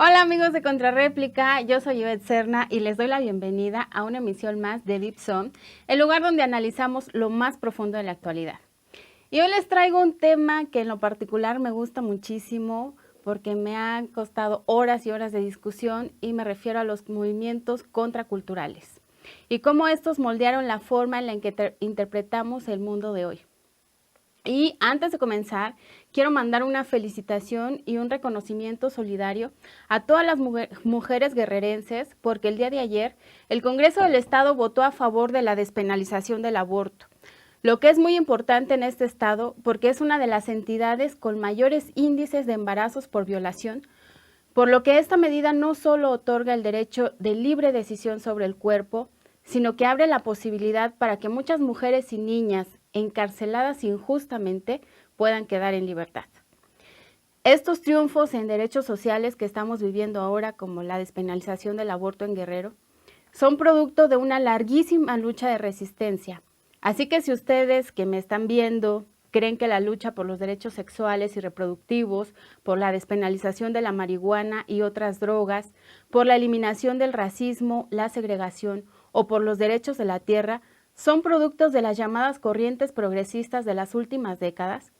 Hola amigos de Contrarréplica, yo soy Ivette Serna y les doy la bienvenida a una emisión más de Deep Zone, el lugar donde analizamos lo más profundo de la actualidad. Y hoy les traigo un tema que en lo particular me gusta muchísimo porque me han costado horas y horas de discusión y me refiero a los movimientos contraculturales y cómo estos moldearon la forma en la que interpretamos el mundo de hoy. Y antes de comenzar, quiero mandar una felicitación y un reconocimiento solidario a todas las mujeres guerrerenses porque el día de ayer el Congreso del Estado votó a favor de la despenalización del aborto, lo que es muy importante en este estado porque es una de las entidades con mayores índices de embarazos por violación, por lo que esta medida no solo otorga el derecho de libre decisión sobre el cuerpo, sino que abre la posibilidad para que muchas mujeres y niñas encarceladas injustamente puedan quedar en libertad. Estos triunfos en derechos sociales que estamos viviendo ahora, como la despenalización del aborto en Guerrero, son producto de una larguísima lucha de resistencia. Así que si ustedes que me están viendo creen que la lucha por los derechos sexuales y reproductivos, por la despenalización de la marihuana y otras drogas, por la eliminación del racismo, la segregación o por los derechos de la tierra, son productos de las llamadas corrientes progresistas de las últimas décadas,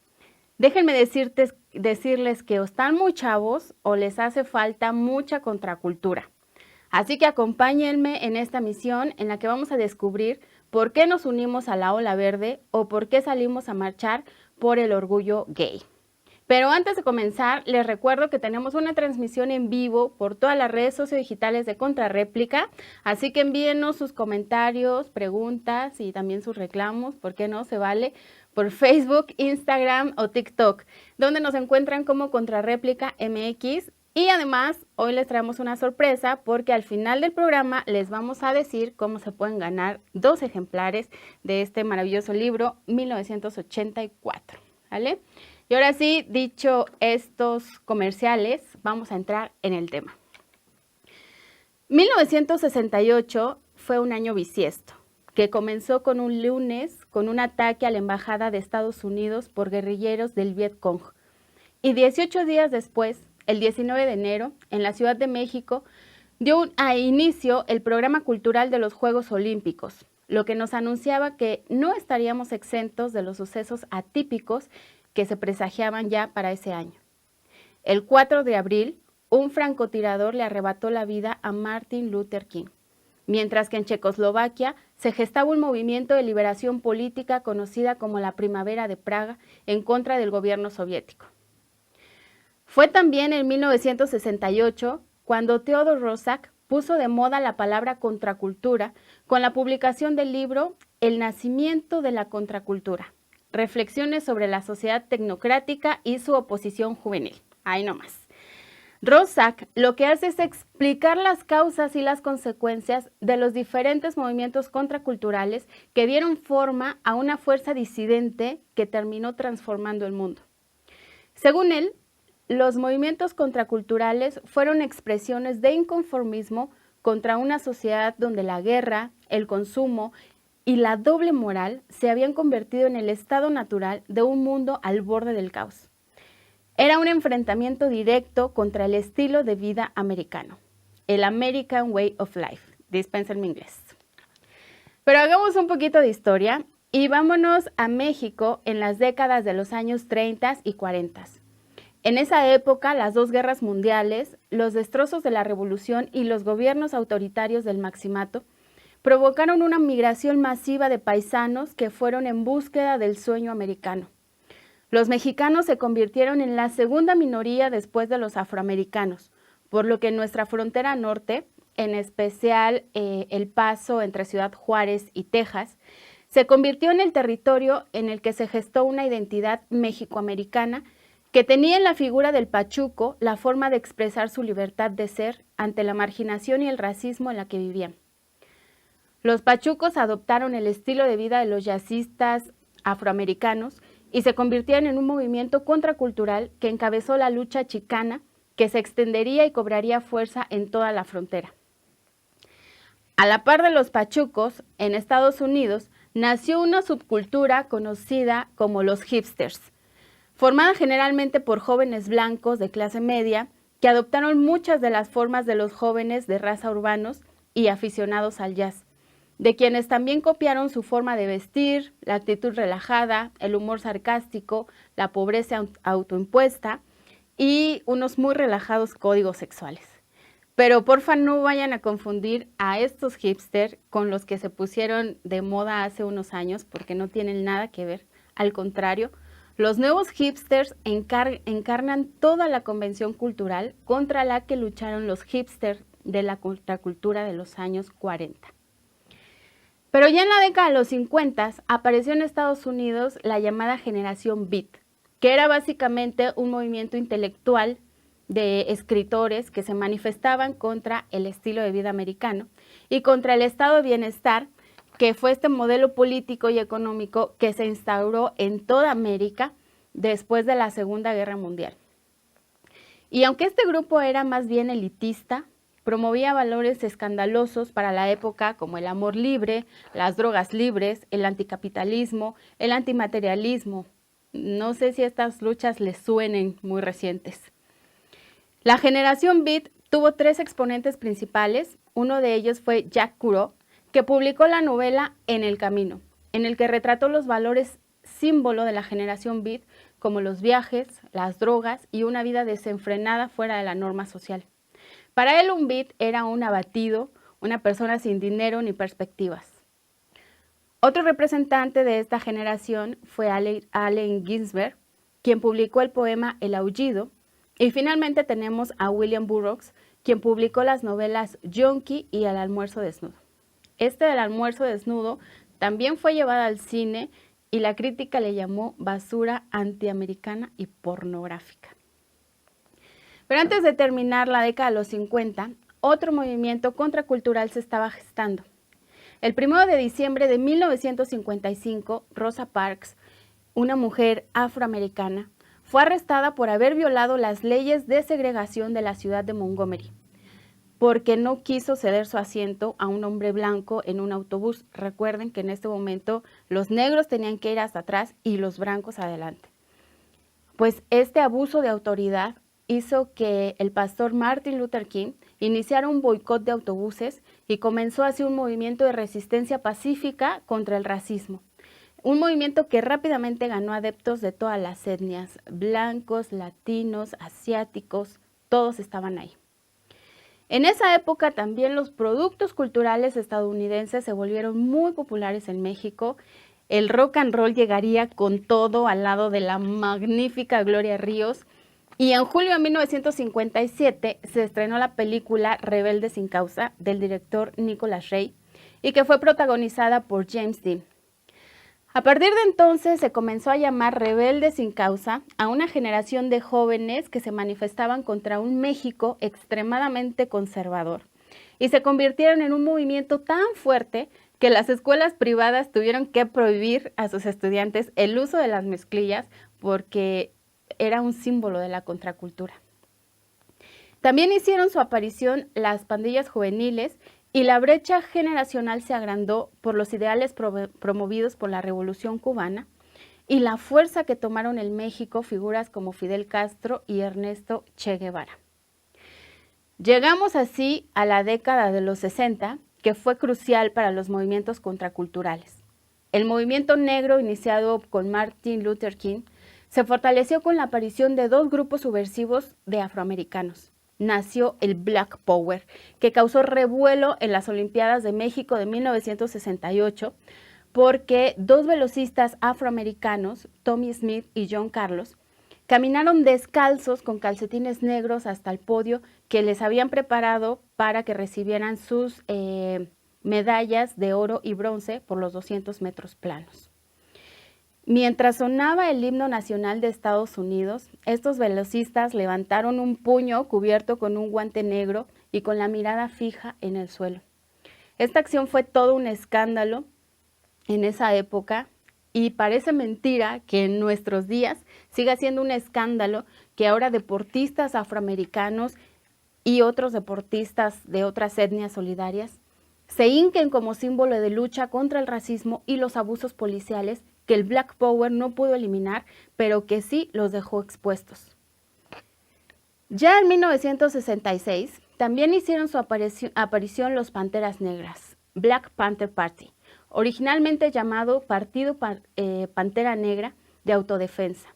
déjenme decirles que o están muy chavos o les hace falta mucha contracultura. Así que acompáñenme en esta misión en la que vamos a descubrir por qué nos unimos a la ola verde o por qué salimos a marchar por el orgullo gay. Pero antes de comenzar, les recuerdo que tenemos una transmisión en vivo por todas las redes sociodigitales de Contrarréplica, así que envíenos sus comentarios, preguntas y también sus reclamos, ¿por qué no? Se vale, por Facebook, Instagram o TikTok, donde nos encuentran como Contrarréplica MX. Y además, hoy les traemos una sorpresa porque al final del programa les vamos a decir cómo se pueden ganar 2 ejemplares de este maravilloso libro, 1984, ¿vale? Y ahora sí, dicho estos comerciales, vamos a entrar en el tema. 1968 fue un año bisiesto, que comenzó con un lunes con un ataque a la embajada de Estados Unidos por guerrilleros del Viet Cong. Y 18 días después, el 19 de enero, en la Ciudad de México, dio a inicio el programa cultural de los Juegos Olímpicos, lo que nos anunciaba que no estaríamos exentos de los sucesos atípicos que se presagiaban ya para ese año. El 4 de abril, un francotirador le arrebató la vida a Martin Luther King, mientras que en Checoslovaquia se gestaba un movimiento de liberación política conocida como la Primavera de Praga en contra del gobierno soviético. Fue también en 1968 cuando Theodore Roszak puso de moda la palabra contracultura con la publicación del libro El nacimiento de la contracultura, reflexiones sobre la sociedad tecnocrática y su oposición juvenil. Ahí nomás. Roszak lo que hace es explicar las causas y las consecuencias de los diferentes movimientos contraculturales que dieron forma a una fuerza disidente que terminó transformando el mundo. Según él, los movimientos contraculturales fueron expresiones de inconformismo contra una sociedad donde la guerra, el consumo y la doble moral se habían convertido en el estado natural de un mundo al borde del caos. Era un enfrentamiento directo contra el estilo de vida americano, el American Way of Life. Dispensen mi inglés. Pero hagamos un poquito de historia y vámonos a México en las décadas de los años 30 y 40. En esa época, las 2 guerras mundiales, los destrozos de la revolución y los gobiernos autoritarios del Maximato provocaron una migración masiva de paisanos que fueron en búsqueda del sueño americano. Los mexicanos se convirtieron en la segunda minoría después de los afroamericanos, por lo que en nuestra frontera norte, en especial El Paso entre Ciudad Juárez y Texas, se convirtió en el territorio en el que se gestó una identidad mexicoamericana que tenía en la figura del pachuco la forma de expresar su libertad de ser ante la marginación y el racismo en la que vivían. Los pachucos adoptaron el estilo de vida de los jazzistas afroamericanos y se convirtieron en un movimiento contracultural que encabezó la lucha chicana que se extendería y cobraría fuerza en toda la frontera. A la par de los pachucos, en Estados Unidos nació una subcultura conocida como los hipsters, formada generalmente por jóvenes blancos de clase media que adoptaron muchas de las formas de los jóvenes de raza urbanos y aficionados al jazz, de quienes también copiaron su forma de vestir, la actitud relajada, el humor sarcástico, la pobreza autoimpuesta y unos muy relajados códigos sexuales. Pero porfa no vayan a confundir a estos hipsters con los que se pusieron de moda hace unos años, porque no tienen nada que ver. Al contrario, los nuevos hipsters encarnan toda la convención cultural contra la que lucharon los hipsters de la contracultura de los años 40. Pero ya en la década de los 50 apareció en Estados Unidos la llamada generación Beat, que era básicamente un movimiento intelectual de escritores que se manifestaban contra el estilo de vida americano y contra el estado de bienestar, que fue este modelo político y económico que se instauró en toda América después de la Segunda Guerra Mundial. Y aunque este grupo era más bien elitista, promovía valores escandalosos para la época como el amor libre, las drogas libres, el anticapitalismo, el antimaterialismo. No sé si estas luchas les suenen muy recientes. La generación Beat tuvo 3 exponentes principales. Uno de ellos fue Jack Kerouac, que publicó la novela En el Camino, en el que retrató los valores símbolo de la generación Beat, como los viajes, las drogas y una vida desenfrenada fuera de la norma social. Para él un beat era un abatido, una persona sin dinero ni perspectivas. Otro representante de esta generación fue Allen Ginsberg, quien publicó el poema El Aullido, y finalmente tenemos a William Burroughs, quien publicó las novelas Yonki y El Almuerzo Desnudo. Este del Almuerzo Desnudo también fue llevado al cine y la crítica le llamó basura antiamericana y pornográfica. Pero antes de terminar la década de los 50, otro movimiento contracultural se estaba gestando. El 1 de diciembre de 1955, Rosa Parks, una mujer afroamericana, fue arrestada por haber violado las leyes de segregación de la ciudad de Montgomery, porque no quiso ceder su asiento a un hombre blanco en un autobús. Recuerden que en este momento los negros tenían que ir hasta atrás y los blancos adelante. Pues este abuso de autoridad hizo que el pastor Martin Luther King iniciara un boicot de autobuses y comenzó así un movimiento de resistencia pacífica contra el racismo. Un movimiento que rápidamente ganó adeptos de todas las etnias, blancos, latinos, asiáticos, todos estaban ahí. En esa época también los productos culturales estadounidenses se volvieron muy populares en México. El rock and roll llegaría con todo al lado de la magnífica Gloria Ríos. Y en julio de 1957 se estrenó la película Rebelde sin causa del director Nicholas Ray y que fue protagonizada por James Dean. A partir de entonces se comenzó a llamar Rebelde sin causa a una generación de jóvenes que se manifestaban contra un México extremadamente conservador y se convirtieron en un movimiento tan fuerte que las escuelas privadas tuvieron que prohibir a sus estudiantes el uso de las mezclillas porque era un símbolo de la contracultura. También hicieron su aparición las pandillas juveniles y la brecha generacional se agrandó por los ideales promovidos por la Revolución Cubana y la fuerza que tomaron en México figuras como Fidel Castro y Ernesto Che Guevara. Llegamos así a la década de los 60, que fue crucial para los movimientos contraculturales. El movimiento negro, iniciado con Martin Luther King, se fortaleció con la aparición de 2 grupos subversivos de afroamericanos. Nació el Black Power, que causó revuelo en las Olimpiadas de México de 1968, porque 2 velocistas afroamericanos, Tommie Smith y John Carlos, caminaron descalzos con calcetines negros hasta el podio que les habían preparado para que recibieran sus medallas de oro y bronce por los 200 metros planos. Mientras sonaba el himno nacional de Estados Unidos, estos velocistas levantaron un puño cubierto con un guante negro y con la mirada fija en el suelo. Esta acción fue todo un escándalo en esa época y parece mentira que en nuestros días siga siendo un escándalo que ahora deportistas afroamericanos y otros deportistas de otras etnias solidarias se hinquen como símbolo de lucha contra el racismo y los abusos policiales que el Black Power no pudo eliminar, pero que sí los dejó expuestos. Ya en 1966 también hicieron su aparición los Panteras Negras, Black Panther Party, originalmente llamado Partido Pantera Negra de Autodefensa.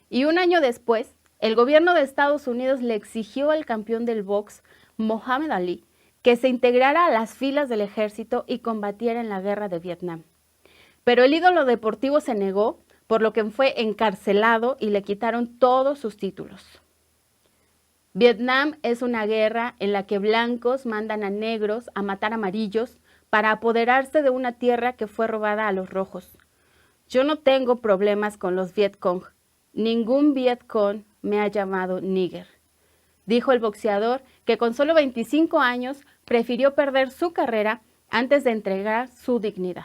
Y un año después, el gobierno de Estados Unidos le exigió al campeón del box, Muhammad Ali, que se integrara a las filas del ejército y combatiera en la guerra de Vietnam. Pero el ídolo deportivo se negó, por lo que fue encarcelado y le quitaron todos sus títulos. Vietnam es una guerra en la que blancos mandan a negros a matar amarillos para apoderarse de una tierra que fue robada a los rojos. Yo no tengo problemas con los Viet Cong. Ningún Viet Cong me ha llamado níger, dijo el boxeador, que con solo 25 años prefirió perder su carrera antes de entregar su dignidad.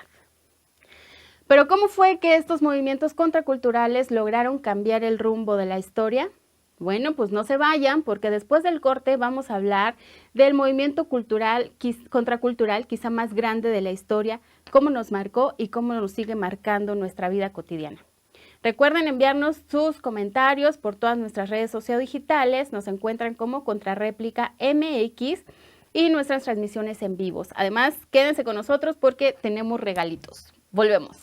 Pero ¿cómo fue que estos movimientos contraculturales lograron cambiar el rumbo de la historia? Bueno, pues no se vayan, porque después del corte vamos a hablar del movimiento contracultural quizá más grande de la historia, cómo nos marcó y cómo nos sigue marcando nuestra vida cotidiana. Recuerden enviarnos sus comentarios por todas nuestras redes sociodigitales. Nos encuentran como Contrarréplica MX y nuestras transmisiones en vivos. Además, quédense con nosotros porque tenemos regalitos. Volvemos.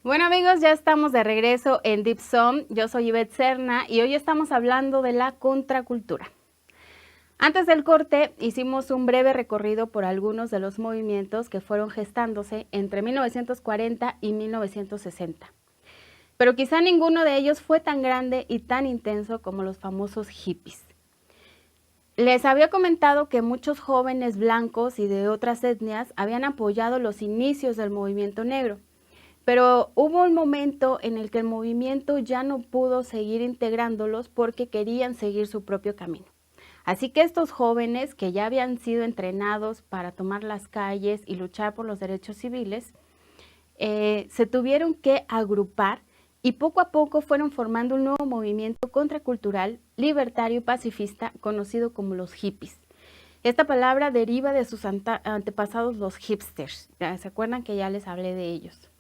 Bueno amigos, ya estamos de regreso en Deep Zone. Yo soy Ivette Serna y hoy estamos hablando de la contracultura. Antes del corte hicimos un breve recorrido por algunos de los movimientos que fueron gestándose entre 1940 y 1960. Pero quizá ninguno de ellos fue tan grande y tan intenso como los famosos hippies. Les había comentado que muchos jóvenes blancos y de otras etnias habían apoyado los inicios del movimiento negro. Pero hubo un momento en el que el movimiento ya no pudo seguir integrándolos porque querían seguir su propio camino. Así que estos jóvenes que ya habían sido entrenados para tomar las calles y luchar por los derechos civiles, se tuvieron que agrupar y poco a poco fueron formando un nuevo movimiento contracultural, libertario y pacifista conocido como los hippies. Esta palabra deriva de sus antepasados los hipsters. ¿Se acuerdan que ya les hablé de ellos?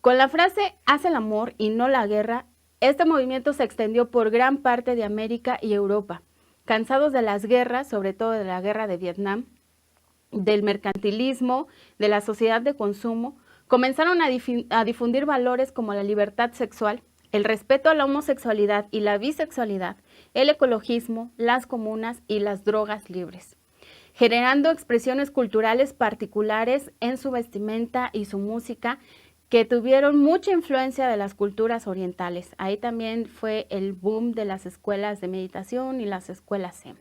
Con la frase "haz el amor y no la guerra", este movimiento se extendió por gran parte de América y Europa. Cansados de las guerras, sobre todo de la guerra de Vietnam, del mercantilismo, de la sociedad de consumo, comenzaron a difundir valores como la libertad sexual, el respeto a la homosexualidad y la bisexualidad, el ecologismo, las comunas y las drogas libres, generando expresiones culturales particulares en su vestimenta y su música, que tuvieron mucha influencia de las culturas orientales. Ahí también fue el boom de las escuelas de meditación y las escuelas Zen.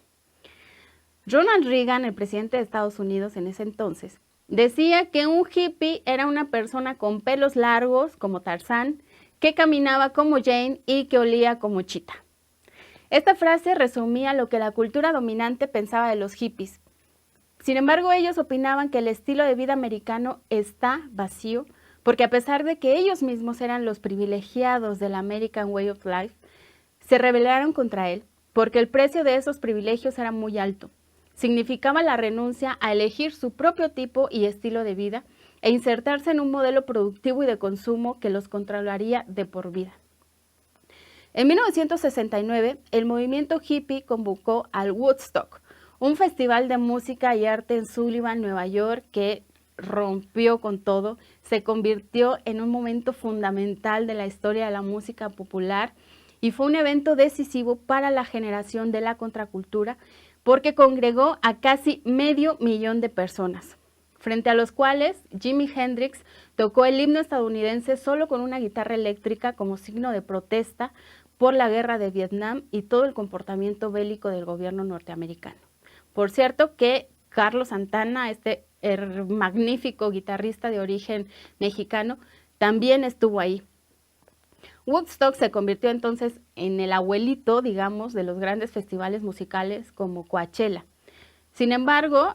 Ronald Reagan, el presidente de Estados Unidos en ese entonces, decía que un hippie era una persona con pelos largos, como Tarzán, que caminaba como Jane y que olía como Chita. Esta frase resumía lo que la cultura dominante pensaba de los hippies. Sin embargo, ellos opinaban que el estilo de vida americano está vacío, porque a pesar de que ellos mismos eran los privilegiados del American Way of Life, se rebelaron contra él, porque el precio de esos privilegios era muy alto. Significaba la renuncia a elegir su propio tipo y estilo de vida e insertarse en un modelo productivo y de consumo que los controlaría de por vida. En 1969, el movimiento hippie convocó al Woodstock, un festival de música y arte en Sullivan, Nueva York, que rompió con todo, se convirtió en un momento fundamental de la historia de la música popular y fue un evento decisivo para la generación de la contracultura porque congregó a casi 500,000 de personas, frente a los cuales Jimi Hendrix tocó el himno estadounidense solo con una guitarra eléctrica como signo de protesta por la guerra de Vietnam y todo el comportamiento bélico del gobierno norteamericano. Por cierto que Carlos Santana, el magnífico guitarrista de origen mexicano, también estuvo ahí. Woodstock se convirtió entonces en el abuelito, digamos, de los grandes festivales musicales como Coachella. Sin embargo,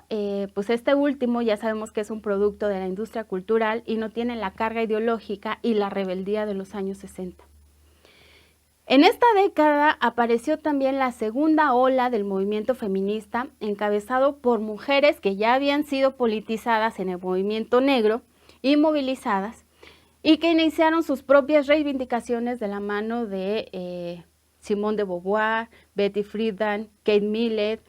pues este último ya sabemos que es un producto de la industria cultural y no tiene la carga ideológica y la rebeldía de los años 60. En esta década apareció también la segunda ola del movimiento feminista, encabezado por mujeres que ya habían sido politizadas en el movimiento negro y movilizadas, y que iniciaron sus propias reivindicaciones de la mano de Simone de Beauvoir, Betty Friedan, Kate Millett.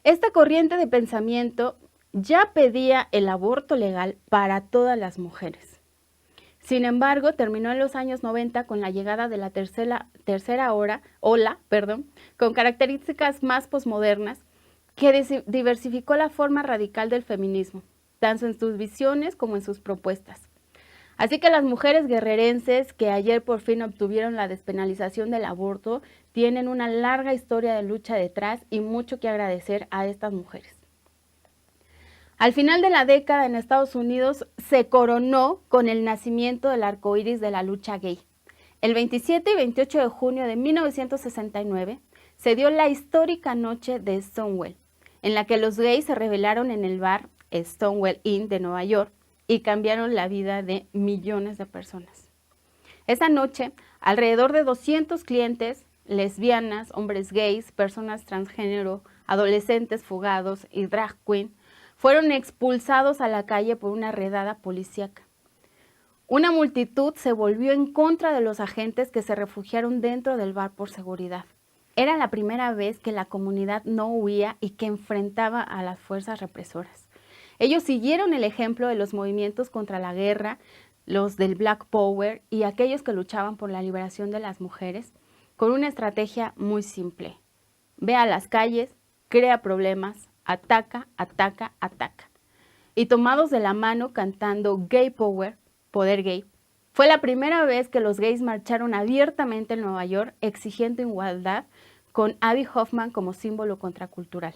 Esta corriente de pensamiento ya pedía el aborto legal para todas las mujeres. Sin embargo, terminó en los años 90 con la llegada de la tercera ola, con características más posmodernas, que diversificó la forma radical del feminismo, tanto en sus visiones como en sus propuestas. Así que las mujeres guerrerenses que ayer por fin obtuvieron la despenalización del aborto tienen una larga historia de lucha detrás y mucho que agradecer a estas mujeres. Al final de la década en Estados Unidos se coronó con el nacimiento del arco iris de la lucha gay. El 27 y 28 de junio de 1969 se dio la histórica noche de Stonewall, en la que los gays se rebelaron en el bar Stonewall Inn de Nueva York y cambiaron la vida de millones de personas. Esa noche, alrededor de 200 clientes, lesbianas, hombres gays, personas transgénero, adolescentes fugados y drag queen, fueron expulsados a la calle por una redada policíaca. Una multitud se volvió en contra de los agentes que se refugiaron dentro del bar por seguridad. Era la primera vez que la comunidad no huía y que enfrentaba a las fuerzas represoras. Ellos siguieron el ejemplo de los movimientos contra la guerra, los del Black Power y aquellos que luchaban por la liberación de las mujeres, con una estrategia muy simple. Ve a las calles, crea problemas, ataca, ataca, ataca. Y tomados de la mano cantando Gay Power, Poder Gay, fue la primera vez que los gays marcharon abiertamente en Nueva York exigiendo igualdad, con Abby Hoffman como símbolo contracultural.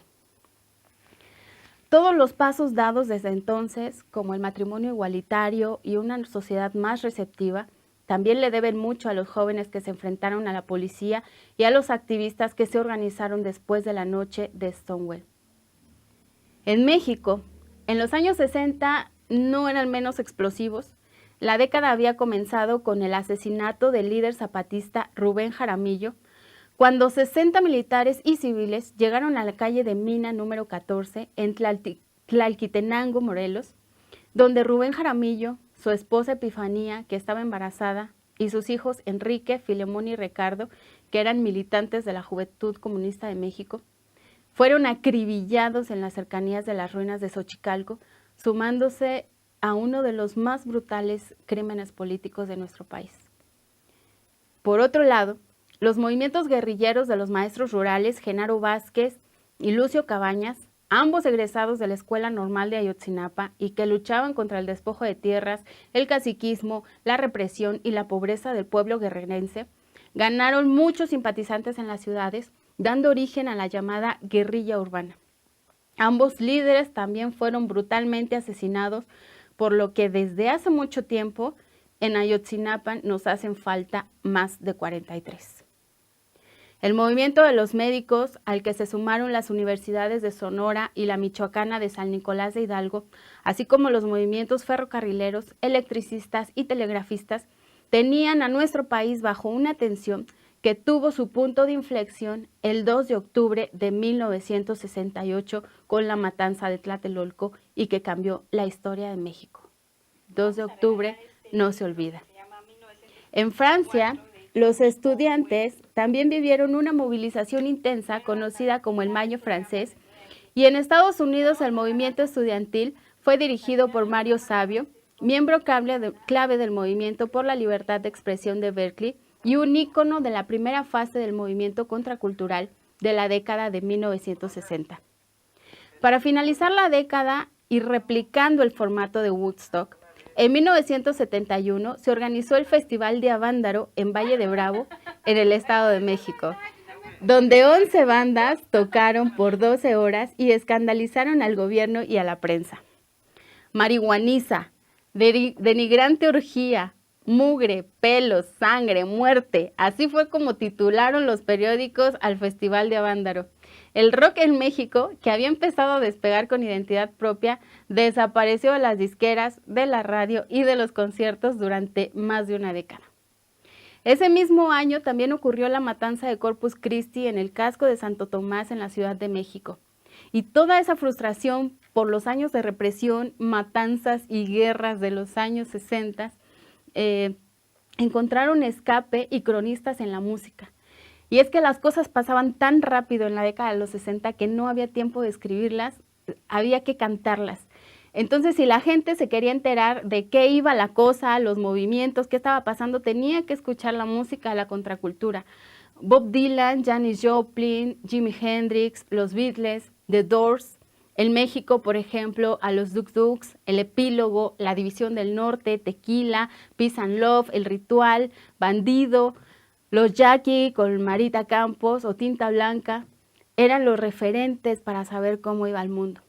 Todos los pasos dados desde entonces, como el matrimonio igualitario y una sociedad más receptiva, también le deben mucho a los jóvenes que se enfrentaron a la policía y a los activistas que se organizaron después de la noche de Stonewall. En México, en los años 60 no eran menos explosivos. La década había comenzado con el asesinato del líder zapatista Rubén Jaramillo, cuando 60 militares y civiles llegaron a la calle de Mina número 14 en Tlalquitenango, Morelos, donde Rubén Jaramillo, su esposa Epifanía, que estaba embarazada, y sus hijos Enrique, Filemón y Ricardo, que eran militantes de la Juventud Comunista de México, fueron acribillados en las cercanías de las ruinas de Xochicalco, sumándose a uno de los más brutales crímenes políticos de nuestro país. Por otro lado, los movimientos guerrilleros de los maestros rurales Genaro Vázquez y Lucio Cabañas, ambos egresados de la Escuela Normal de Ayotzinapa y que luchaban contra el despojo de tierras, el caciquismo, la represión y la pobreza del pueblo guerrerense, ganaron muchos simpatizantes en las ciudades, dando origen a la llamada guerrilla urbana. Ambos líderes también fueron brutalmente asesinados, por lo que desde hace mucho tiempo en Ayotzinapa nos hacen falta más de 43. El movimiento de los médicos, al que se sumaron las universidades de Sonora y la Michoacana de San Nicolás de Hidalgo, así como los movimientos ferrocarrileros, electricistas y telegrafistas, tenían a nuestro país bajo una tensión que tuvo su punto de inflexión el 2 de octubre de 1968 con la matanza de Tlatelolco y que cambió la historia de México. 2 de octubre no se olvida. En Francia, los estudiantes también vivieron una movilización intensa conocida como el Mayo francés, y en Estados Unidos el movimiento estudiantil fue dirigido por Mario Savio, miembro clave del movimiento por la libertad de expresión de Berkeley y un ícono de la primera fase del movimiento contracultural de la década de 1960. Para finalizar la década y replicando el formato de Woodstock, en 1971 se organizó el Festival de Avándaro en Valle de Bravo, en el Estado de México, donde 11 bandas tocaron por 12 horas y escandalizaron al gobierno y a la prensa. Marihuaniza, denigrante orgía, mugre, pelos, sangre, muerte, así fue como titularon los periódicos al Festival de Avándaro. El rock en México, que había empezado a despegar con identidad propia, desapareció de las disqueras, de la radio y de los conciertos durante más de una década. Ese mismo año también ocurrió la matanza de Corpus Christi en el casco de Santo Tomás en la Ciudad de México. Y toda esa frustración por los años de represión, matanzas y guerras de los años 60 encontrar un escape y cronistas en la música. Y es que las cosas pasaban tan rápido en la década de los 60 que no había tiempo de escribirlas, había que cantarlas. Entonces, si la gente se quería enterar de qué iba la cosa, los movimientos, qué estaba pasando, tenía que escuchar la música de la contracultura. Bob Dylan, Janis Joplin, Jimi Hendrix, los Beatles, The Doors, en México, por ejemplo, a los Duk Duks, El Epílogo, La División del Norte, Tequila, Peace and Love, El Ritual, Bandido, los Jackie con Marita Campos o Tinta Blanca, eran los referentes para saber cómo iba el mundo.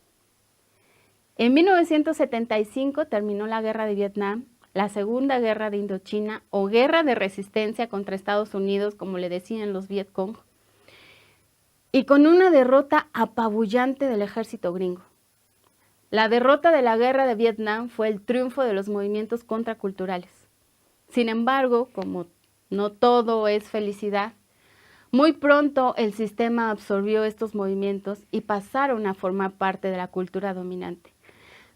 En 1975 terminó la Guerra de Vietnam, la Segunda Guerra de Indochina o Guerra de Resistencia contra Estados Unidos, como le decían los Viet Cong, y con una derrota apabullante del ejército gringo. La derrota de la Guerra de Vietnam fue el triunfo de los movimientos contraculturales. Sin embargo, como no todo es felicidad, muy pronto el sistema absorbió estos movimientos y pasaron a formar parte de la cultura dominante.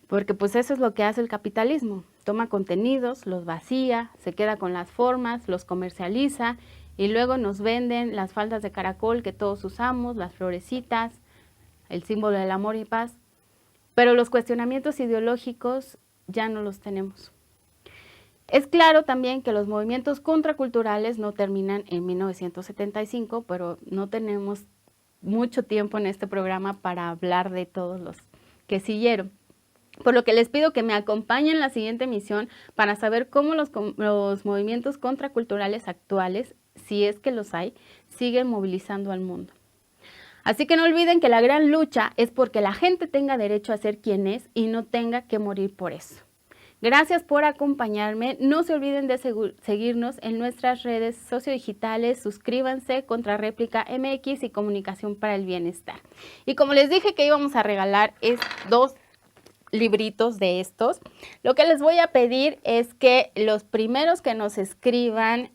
Porque pues eso es lo que hace el capitalismo. Toma contenidos, los vacía, se queda con las formas, los comercializa y luego nos venden las faldas de caracol que todos usamos, las florecitas, el símbolo del amor y paz. Pero los cuestionamientos ideológicos ya no los tenemos. Es claro también que los movimientos contraculturales no terminan en 1975, pero no tenemos mucho tiempo en este programa para hablar de todos los que siguieron. Por lo que les pido que me acompañen en la siguiente emisión para saber cómo los movimientos contraculturales actuales, si es que los hay, siguen movilizando al mundo. Así que no olviden que la gran lucha es porque la gente tenga derecho a ser quien es y no tenga que morir por eso. Gracias por acompañarme. No se olviden de seguirnos en nuestras redes sociodigitales. Suscríbanse, Contrarréplica MX y Comunicación para el Bienestar. Y como les dije que íbamos a regalar dos libritos de estos, lo que les voy a pedir es que los primeros que nos escriban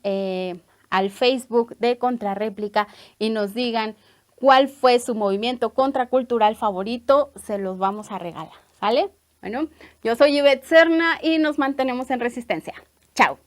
al Facebook de Contrarréplica y nos digan cuál fue su movimiento contracultural favorito, se los vamos a regalar, ¿vale? Bueno, yo soy Ivette Serna y nos mantenemos en resistencia. ¡Chao!